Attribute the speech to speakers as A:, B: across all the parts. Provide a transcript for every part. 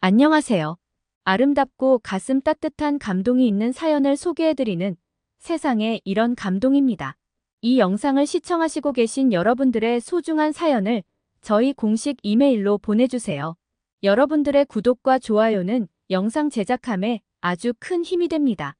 A: 안녕하세요. 아름답고 가슴 따뜻한 감동이 있는 사연을 소개해드리는 세상에 이런 감동입니다. 이 영상을 시청하시고 계신 여러분들의 소중한 사연을 저희 공식 이메일로 보내주세요. 여러분들의 구독과 좋아요는 영상 제작함에 아주 큰 힘이 됩니다.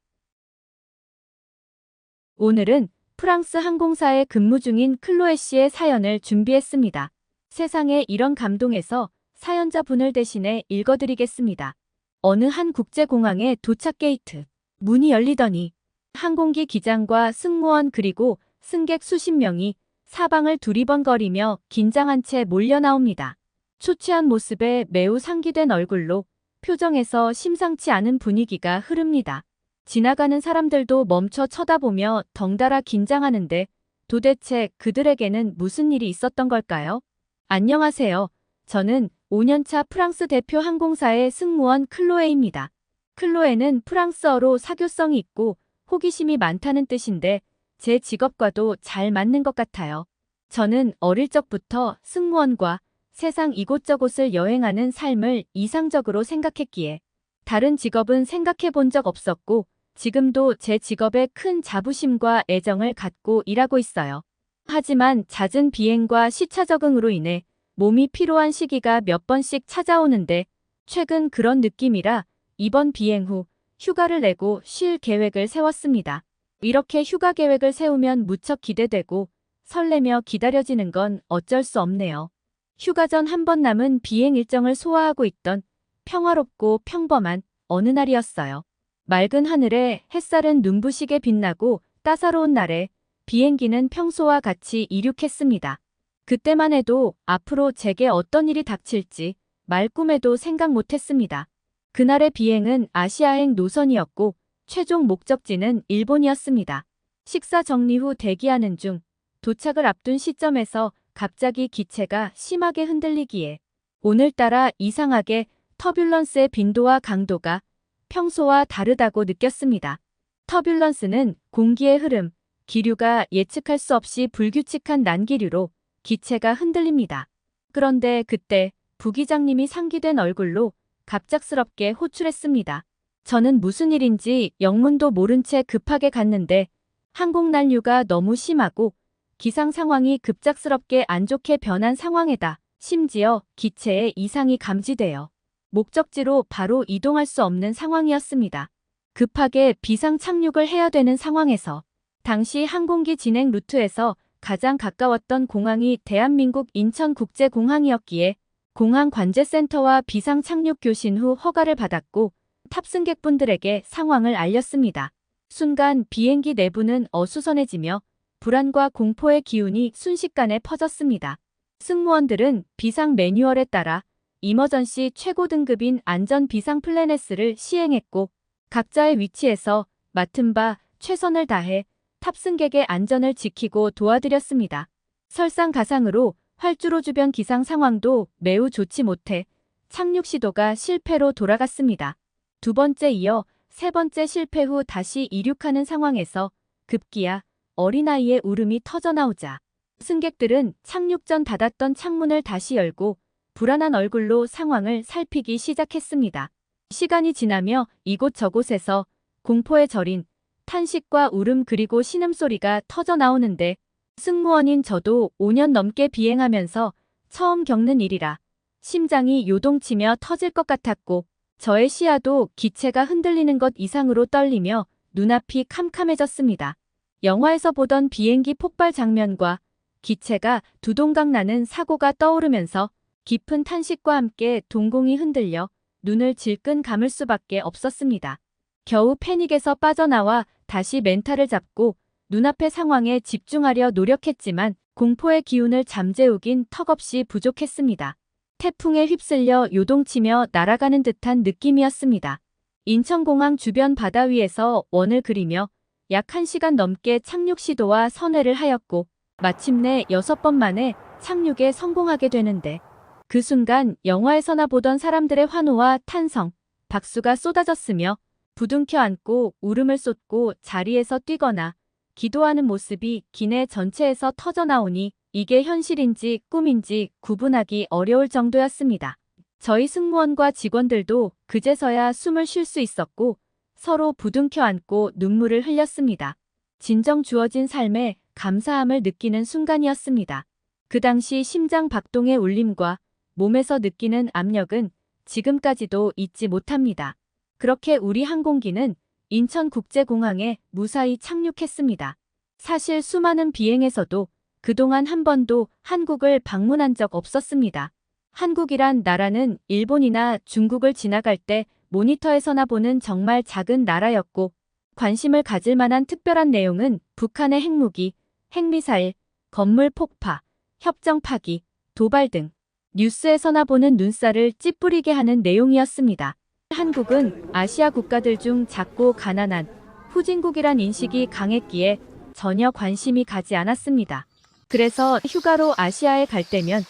A: 오늘은 프랑스 항공사에 근무 중인 클로에 씨의 사연을 준비했습니다. 세상에 이런 감동에서 사연자분을 대신해 읽어드리겠습니다. 어느 한 국제공항의 도착 게이트. 문이 열리더니 항공기 기장과 승무원 그리고 승객 수십 명이 사방을 두리번거리며 긴장한 채 몰려 나옵니다. 초췌한 모습에 매우 상기된 얼굴로 표정에서 심상치 않은 분위기가 흐릅니다. 지나가는 사람들도 멈춰 쳐다보며 덩달아 긴장하는데 도대체 그들에게는 무슨 일이 있었던 걸까요? 안녕하세요. 저는 5년차 프랑스 대표 항공사의 승무원 클로에입니다. 클로에는 프랑스어로 사교성이 있고 호기심이 많다는 뜻인데 제 직업과도 잘 맞는 것 같아요. 저는 어릴 적부터 승무원과 세상 이곳저곳을 여행하는 삶을 이상적으로 생각했기에 다른 직업은 생각해 본 적 없었고 지금도 제 직업에 큰 자부심과 애정을 갖고 일하고 있어요. 하지만 잦은 비행과 시차 적응으로 인해 몸이 피로한 시기가 몇 번씩 찾아오는데 최근 그런 느낌이라 이번 비행 후 휴가를 내고 쉴 계획을 세웠습니다. 이렇게 휴가 계획을 세우면 무척 기대되고 설레며 기다려지는 건 어쩔 수 없네요. 휴가 전 한 번 남은 비행 일정을 소화하고 있던 평화롭고 평범한 어느 날이었어요. 맑은 하늘에 햇살은 눈부시게 빛나고 따사로운 날에 비행기는 평소와 같이 이륙했습니다. 그때만 해도 앞으로 제게 어떤 일이 닥칠지 말꿈에도 생각 못했습니다. 그날의 비행은 아시아행 노선이었고 최종 목적지는 일본이었습니다. 식사 정리 후 대기하는 중 도착을 앞둔 시점에서 갑자기 기체가 심하게 흔들리기에 오늘따라 이상하게 터뷸런스의 빈도와 강도가 평소와 다르다고 느꼈습니다. 터뷸런스는 공기의 흐름, 기류가 예측할 수 없이 불규칙한 난기류로 기체가 흔들립니다. 그런데 그때 부기장님이 상기된 얼굴로 갑작스럽게 호출했습니다. 저는 무슨 일인지 영문도 모른 채 급하게 갔는데 항공 난류가 너무 심하고 기상 상황이 급작스럽게 안 좋게 변한 상황에다 심지어 기체에 이상이 감지되어 목적지로 바로 이동할 수 없는 상황이었습니다. 급하게 비상 착륙을 해야 되는 상황에서 당시 항공기 진행 루트에서 가장 가까웠던 공항이 대한민국 인천국제공항이었기에 공항관제센터와 비상 착륙 교신 후 허가를 받았고 탑승객분들에게 상황을 알렸습니다. 순간 비행기 내부는 어수선해지며 불안과 공포의 기운이 순식간에 퍼졌습니다. 승무원들은 비상 매뉴얼에 따라 이머전시 최고 등급인 안전 비상 플래너스를 시행했고 각자의 위치에서 맡은 바 최선을 다해 탑승객의 안전을 지키고 도와드렸습니다. 설상가상으로 활주로 주변 기상 상황도 매우 좋지 못해 착륙 시도가 실패로 돌아갔습니다. 두 번째 이어 세 번째 실패 후 다시 이륙하는 상황에서 급기야 어린아이의 울음이 터져나오자 승객들은 착륙 전 닫았던 창문을 다시 열고 불안한 얼굴로 상황을 살피기 시작했습니다. 시간이 지나며 이곳저곳에서 공포에 절인 탄식과 울음 그리고 신음소리가 터져나오는데 승무원인 저도 5년 넘게 비행하면서 처음 겪는 일이라 심장이 요동치며 터질 것 같았고 저의 시야도 기체가 흔들리는 것 이상으로 떨리며 눈앞이 캄캄해졌습니다. 영화에서 보던 비행기 폭발 장면과 기체가 두동강 나는 사고가 떠오르면서 깊은 탄식과 함께 동공이 흔들려 눈을 질끈 감을 수밖에 없었습니다. 겨우 패닉에서 빠져나와 다시 멘탈을 잡고 눈앞의 상황에 집중하려 노력했지만 공포의 기운을 잠재우긴 턱없이 부족했습니다. 태풍에 휩쓸려 요동치며 날아가는 듯한 느낌이었습니다. 인천공항 주변 바다 위에서 원을 그리며 약 1시간 넘게 착륙 시도와 선회를 하였고 마침내 6번 만에 착륙에 성공하게 되는데 그 순간 영화에서나 보던 사람들의 환호와 탄성, 박수가 쏟아졌으며 부둥켜 안고 울음을 쏟고 자리에서 뛰거나 기도하는 모습이 기내 전체에서 터져나오니 이게 현실인지 꿈인지 구분하기 어려울 정도였습니다. 저희 승무원과 직원들도 그제서야 숨을 쉴 수 있었고 서로 부둥켜 안고 눈물을 흘렸습니다. 진정 주어진 삶에 감사함을 느끼는 순간이었습니다. 그 당시 심장 박동의 울림과 몸에서 느끼는 압력은 지금까지도 잊지 못합니다. 그렇게 우리 항공기는 인천국제공항에 무사히 착륙했습니다. 사실 수많은 비행에서도 그동안 한 번도 한국을 방문한 적 없었습니다. 한국이란 나라는 일본이나 중국을 지나갈 때 모니터에서나 보는 정말 작은 나라였고 관심을 가질 만한 특별한 내용은 북한의 핵무기, 핵미사일, 건물 폭파, 협정 파기, 도발 등 뉴스에서나 보는 눈살을 찌푸리게 하는 내용이었습니다. 한국은 아시아 국가들 중 작고 가난한 후진국이란 인식이 강했기에 전혀 관심이 가지 않았습니다. 그래서 휴가로 아시아에 갈 때면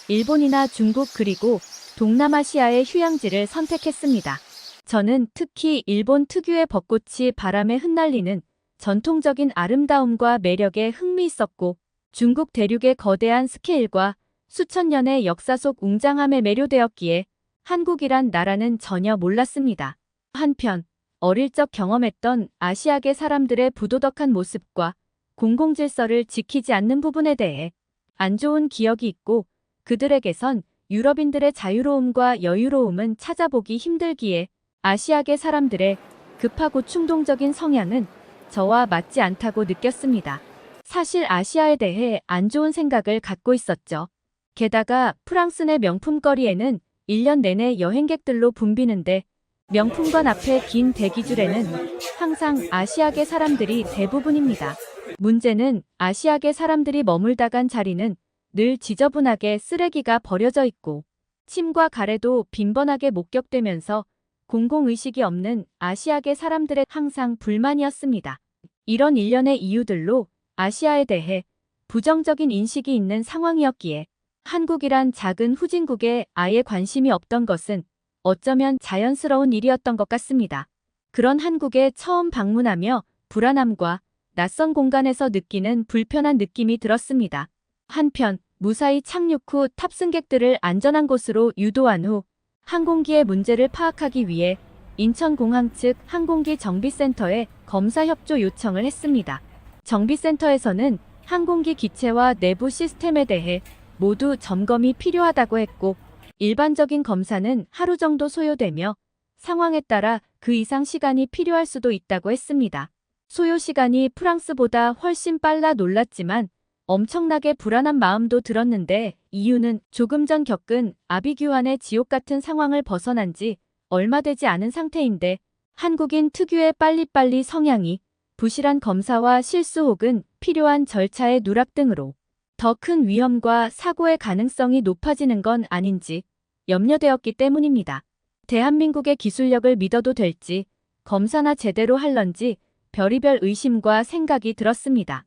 A: 일본이나 중국 그리고 동남아시아의 휴양지를 선택했습니다. 저는 특히 일본 특유의 벚꽃이 바람에 흩날리는 전통적인 아름다움과 매력에 흥미있었고 중국 대륙의 거대한 스케일과 수천 년의 역사 속 웅장함에 매료되었기에 한국이란 나라는 전혀 몰랐습니다. 한편 어릴 적 경험했던 아시아계 사람들의 부도덕한 모습과 공공질서를 지키지 않는 부분에 대해 안 좋은 기억이 있고 그들에게선 유럽인들의 자유로움과 여유로움은 찾아보기 힘들기에 아시아계 사람들의 급하고 충동적인 성향은 저와 맞지 않다고 느꼈습니다. 사실 아시아에 대해 안 좋은 생각을 갖고 있었죠. 게다가 프랑스 내 명품거리에는 1년 내내 여행객들로 붐비는데 명품관 앞에 긴 대기줄에는 항상 아시아계 사람들이 대부분입니다. 문제는 아시아계 사람들이 머물다 간 자리는 늘 지저분하게 쓰레기가 버려져 있고 침과 가래도 빈번하게 목격되면서 공공의식이 없는 아시아계 사람들의 항상 불만이었습니다. 이런 일련의 이유들로 아시아에 대해 부정적인 인식이 있는 상황이었기에 한국이란 작은 후진국에 아예 관심이 없던 것은 어쩌면 자연스러운 일이었던 것 같습니다. 그런 한국에 처음 방문하며 불안함과 낯선 공간에서 느끼는 불편한 느낌이 들었습니다. 한편 무사히 착륙 후 탑승객들을 안전한 곳으로 유도한 후 항공기의 문제를 파악하기 위해 인천공항 측 항공기 정비센터에 검사 협조 요청을 했습니다. 정비센터에서는 항공기 기체와 내부 시스템에 대해 모두 점검이 필요하다고 했고 일반적인 검사는 하루 정도 소요되며 상황에 따라 그 이상 시간이 필요할 수도 있다고 했습니다. 소요 시간이 프랑스보다 훨씬 빨라 놀랐지만 엄청나게 불안한 마음도 들었는데 이유는 조금 전 겪은 아비규환의 지옥 같은 상황을 벗어난 지 얼마 되지 않은 상태인데 한국인 특유의 빨리빨리 성향이 부실한 검사와 실수 혹은 필요한 절차의 누락 등으로 더 큰 위험과 사고의 가능성이 높아지는 건 아닌지 염려되었기 때문입니다. 대한민국의 기술력을 믿어도 될지 검사나 제대로 할런지 별의별 의심과 생각이 들었습니다.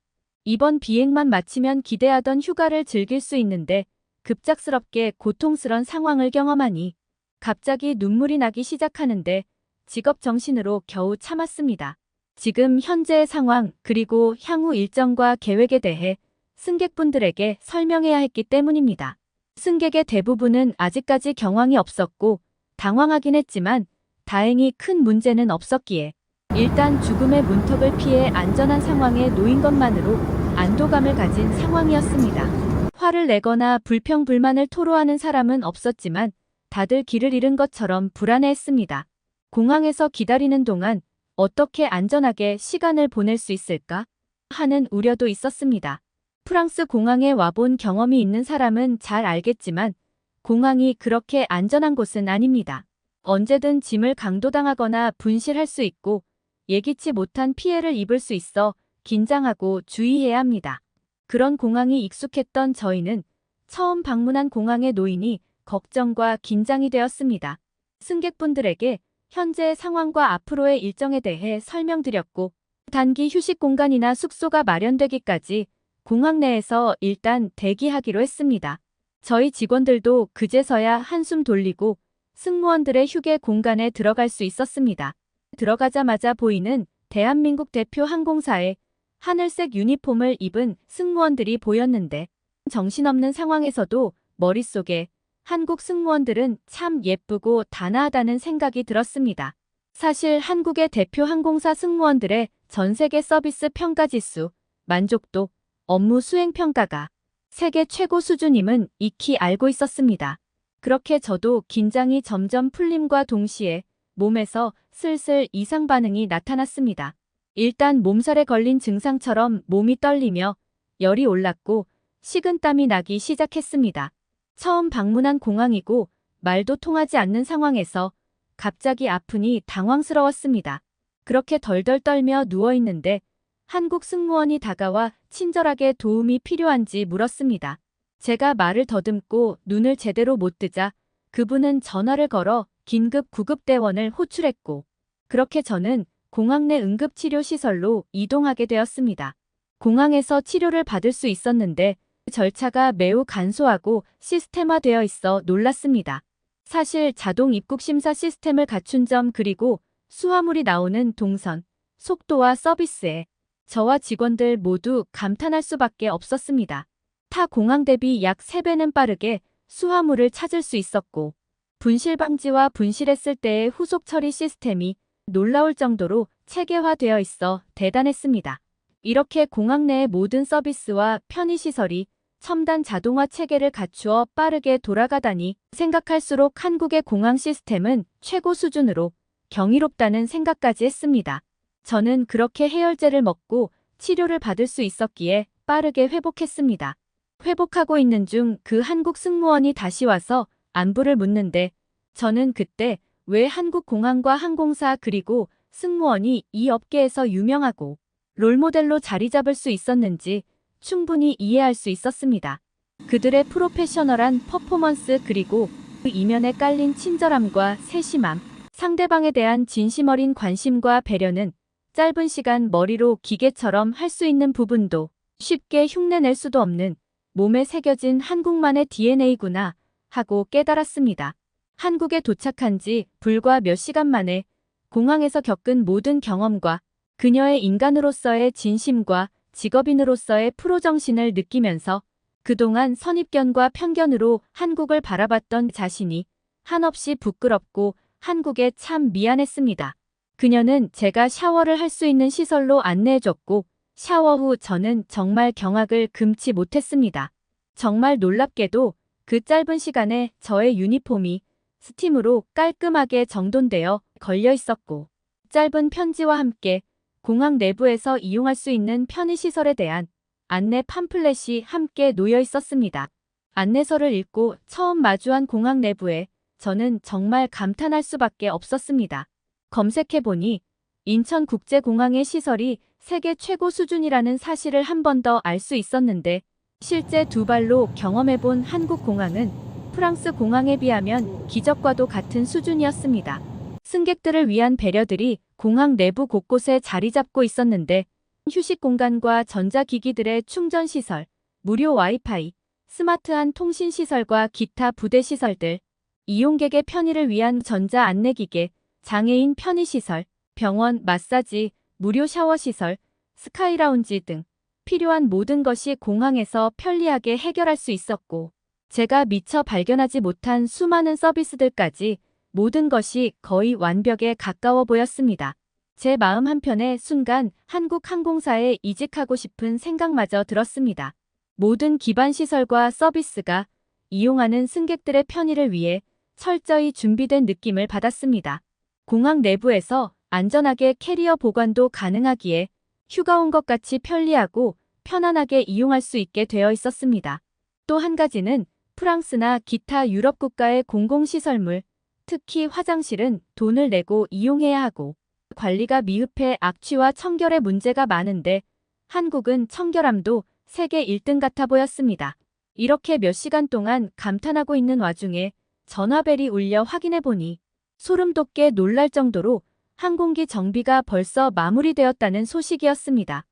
A: 이번 비행만 마치면 기대하던 휴가를 즐길 수 있는데 급작스럽게 고통스런 상황을 경험하니 갑자기 눈물이 나기 시작하는데 직업정신으로 겨우 참았습니다. 지금 현재의 상황 그리고 향후 일정과 계획에 대해 승객분들에게 설명해야 했기 때문입니다. 승객의 대부분은 아직까지 경황이 없었고 당황하긴 했지만 다행히 큰 문제는 없었기에 일단 죽음의 문턱을 피해 안전한 상황에 놓인 것만으로 안도감을 가진 상황이었습니다. 화를 내거나 불평불만을 토로하는 사람은 없었지만 다들 길을 잃은 것처럼 불안해했습니다. 공항에서 기다리는 동안 어떻게 안전하게 시간을 보낼 수 있을까 하는 우려도 있었습니다. 프랑스 공항에 와본 경험이 있는 사람은 잘 알겠지만 공항이 그렇게 안전한 곳은 아닙니다. 언제든 짐을 강도당하거나 분실할 수 있고 예기치 못한 피해를 입을 수 있어 긴장하고 주의해야 합니다. 그런 공항이 익숙했던 저희는 처음 방문한 공항의 노인이 걱정과 긴장이 되었습니다. 승객분들에게 현재의 상황과 앞으로의 일정에 대해 설명드렸고 단기 휴식 공간이나 숙소가 마련되기까지 공항 내에서 일단 대기하기로 했습니다. 저희 직원들도 그제서야 한숨 돌리고 승무원들의 휴게 공간에 들어갈 수 있었습니다. 들어가자마자 보이는 대한민국 대표 항공사의 하늘색 유니폼을 입은 승무원들이 보였는데 정신없는 상황에서도 머릿속에 한국 승무원들은 참 예쁘고 단아하다는 생각이 들었습니다. 사실 한국의 대표 항공사 승무원들의 전 세계 서비스 평가 지수, 만족도, 업무 수행 평가가 세계 최고 수준임은 익히 알고 있었습니다. 그렇게 저도 긴장이 점점 풀림과 동시에 몸에서 슬슬 이상 반응이 나타났습니다. 일단 몸살에 걸린 증상처럼 몸이 떨리며 열이 올랐고 식은땀이 나기 시작했습니다. 처음 방문한 공항이고 말도 통하지 않는 상황에서 갑자기 아프니 당황스러웠습니다. 그렇게 덜덜 떨며 누워있는데 한국 승무원이 다가와 친절하게 도움이 필요한지 물었습니다. 제가 말을 더듬고 눈을 제대로 못 뜨자 그분은 전화를 걸어 긴급 구급대원을 호출했고 그렇게 저는 공항 내 응급치료시설로 이동하게 되었습니다. 공항에서 치료를 받을 수 있었는데 절차가 매우 간소하고 시스템화되어 있어 놀랐습니다. 사실 자동 입국 심사 시스템을 갖춘 점 그리고 수화물이 나오는 동선, 속도와 서비스에 저와 직원들 모두 감탄할 수밖에 없었습니다. 타 공항 대비 약 3배는 빠르게 수화물을 찾을 수 있었고 분실 방지와 분실했을 때의 후속 처리 시스템이 놀라울 정도로 체계화되어 있어 대단했습니다. 이렇게 공항 내의 모든 서비스와 편의시설이 첨단 자동화 체계를 갖추어 빠르게 돌아가다니 생각할수록 한국의 공항 시스템은 최고 수준으로 경이롭다는 생각까지 했습니다. 저는 그렇게 해열제를 먹고 치료를 받을 수 있었기에 빠르게 회복했습니다. 회복하고 있는 중 그 한국 승무원이 다시 와서 안부를 묻는데 저는 그때 왜 한국 공항과 항공사 그리고 승무원이 이 업계에서 유명하고 롤모델로 자리 잡을 수 있었는지 충분히 이해할 수 있었습니다. 그들의 프로페셔널한 퍼포먼스 그리고 그 이면에 깔린 친절함과 세심함, 상대방에 대한 진심 어린 관심과 배려는 짧은 시간 머리로 기계처럼 할 수 있는 부분도 쉽게 흉내낼 수도 없는 몸에 새겨진 한국만의 DNA구나 하고 깨달았습니다. 한국에 도착한 지 불과 몇 시간 만에 공항에서 겪은 모든 경험과 그녀의 인간으로서의 진심과 직업인으로서의 프로 정신을 느끼면서 그동안 선입견과 편견으로 한국을 바라봤던 자신이 한없이 부끄럽고 한국에 참 미안했습니다. 그녀는 제가 샤워를 할 수 있는 시설로 안내해줬고 샤워 후 저는 정말 경악을 금치 못했습니다. 정말 놀랍게도 그 짧은 시간에 저의 유니폼이 스팀으로 깔끔하게 정돈되어 걸려 있었고 짧은 편지와 함께 공항 내부에서 이용할 수 있는 편의시설에 대한 안내 팜플렛이 함께 놓여 있었습니다. 안내서를 읽고 처음 마주한 공항 내부에 저는 정말 감탄할 수밖에 없었습니다. 검색해보니 인천국제공항의 시설이 세계 최고 수준이라는 사실을 한 번 더 알 수 있었는데 실제 두 발로 경험해본 한국 공항은 프랑스 공항에 비하면 기적과도 같은 수준이었습니다. 승객들을 위한 배려들이 공항 내부 곳곳에 자리 잡고 있었는데 휴식 공간과 전자기기들의 충전시설, 무료 와이파이, 스마트한 통신시설과 기타 부대시설들, 이용객의 편의를 위한 전자 안내기계, 장애인 편의시설, 병원, 마사지, 무료 샤워시설, 스카이라운지 등 필요한 모든 것이 공항에서 편리하게 해결할 수 있었고 제가 미처 발견하지 못한 수많은 서비스들까지 모든 것이 거의 완벽에 가까워 보였습니다. 제 마음 한편에 순간 한국 항공사에 이직하고 싶은 생각마저 들었습니다. 모든 기반 시설과 서비스가 이용하는 승객들의 편의를 위해 철저히 준비된 느낌을 받았습니다. 공항 내부에서 안전하게 캐리어 보관도 가능하기에 휴가 온 것 같이 편리하고 편안하게 이용할 수 있게 되어 있었습니다. 또 한 가지는 프랑스나 기타 유럽 국가의 공공시설물, 특히 화장실은 돈을 내고 이용해야 하고 관리가 미흡해 악취와 청결의 문제가 많은데 한국은 청결함도 세계 1등 같아 보였습니다. 이렇게 몇 시간 동안 감탄하고 있는 와중에 전화벨이 울려 확인해보니 소름 돋게 놀랄 정도로 항공기 정비가 벌써 마무리되었다는 소식이었습니다.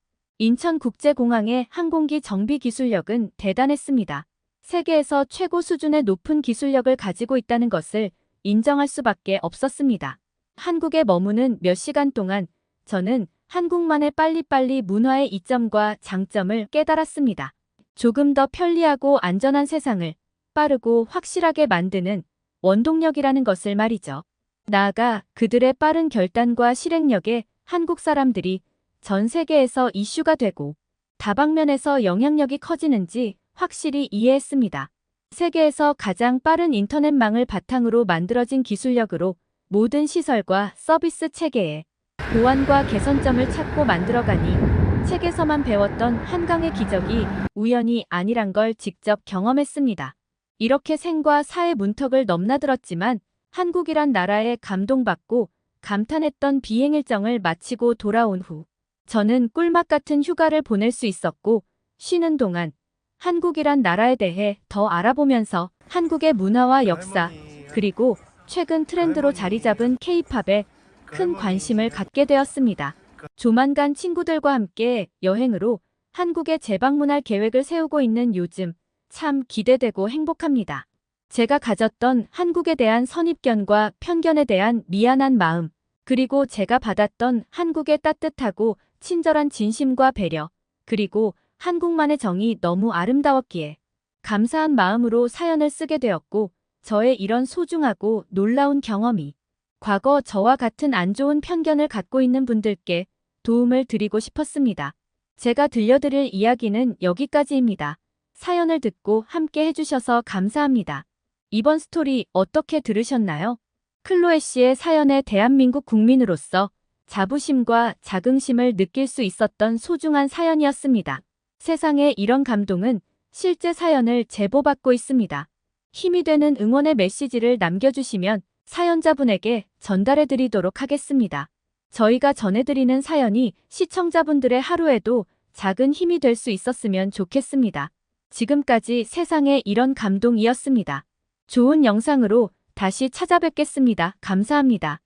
A: 인천국제공항의 항공기 정비 기술력은 대단했습니다. 세계에서 최고 수준의 높은 기술력을 가지고 있다는 것을 인정할 수밖에 없었습니다. 한국에 머무는 몇 시간 동안 저는 한국만의 빨리빨리 문화의 이점과 장점을 깨달았습니다. 조금 더 편리하고 안전한 세상을 빠르고 확실하게 만드는 원동력이라는 것을 말이죠. 나아가 그들의 빠른 결단과 실행력에 한국 사람들이 전 세계에서 이슈가 되고 다방면에서 영향력이 커지는지 확실히 이해했습니다. 세계에서 가장 빠른 인터넷망을 바탕으로 만들어진 기술력으로 모든 시설과 서비스 체계에 보완과 개선점을 찾고 만들어가니 책에서만 배웠던 한강의 기적이 우연이 아니란 걸 직접 경험했습니다. 이렇게 생과 사의 문턱을 넘나들었지만 한국이란 나라에 감동받고 감탄했던 비행 일정을 마치고 돌아온 후 저는 꿀맛 같은 휴가를 보낼 수 있었고 쉬는 동안 한국이란 나라에 대해 더 알아보면서 한국의 문화와 역사 그리고 최근 트렌드로 자리 잡은 K-팝에 큰 관심을 갖게 되었습니다. 조만간 친구들과 함께 여행으로 한국에 재방문할 계획을 세우고 있는 요즘 참 기대되고 행복합니다. 제가 가졌던 한국에 대한 선입견과 편견에 대한 미안한 마음, 그리고 제가 받았던 한국의 따뜻하고 친절한 진심과 배려, 그리고 한국만의 정이 너무 아름다웠기에 감사한 마음으로 사연을 쓰게 되었고 저의 이런 소중하고 놀라운 경험이 과거 저와 같은 안 좋은 편견을 갖고 있는 분들께 도움을 드리고 싶었습니다. 제가 들려드릴 이야기는 여기까지입니다. 사연을 듣고 함께 해주셔서 감사합니다. 이번 스토리 어떻게 들으셨나요? 클로에 씨의 사연에 대한민국 국민으로서 자부심과 자긍심을 느낄 수 있었던 소중한 사연이었습니다. 세상에 이런 감동은 실제 사연을 제보받고 있습니다. 힘이 되는 응원의 메시지를 남겨주시면 사연자분에게 전달해드리도록 하겠습니다. 저희가 전해드리는 사연이 시청자분들의 하루에도 작은 힘이 될 수 있었으면 좋겠습니다. 지금까지 세상에 이런 감동이었습니다. 좋은 영상으로 다시 찾아뵙겠습니다. 감사합니다.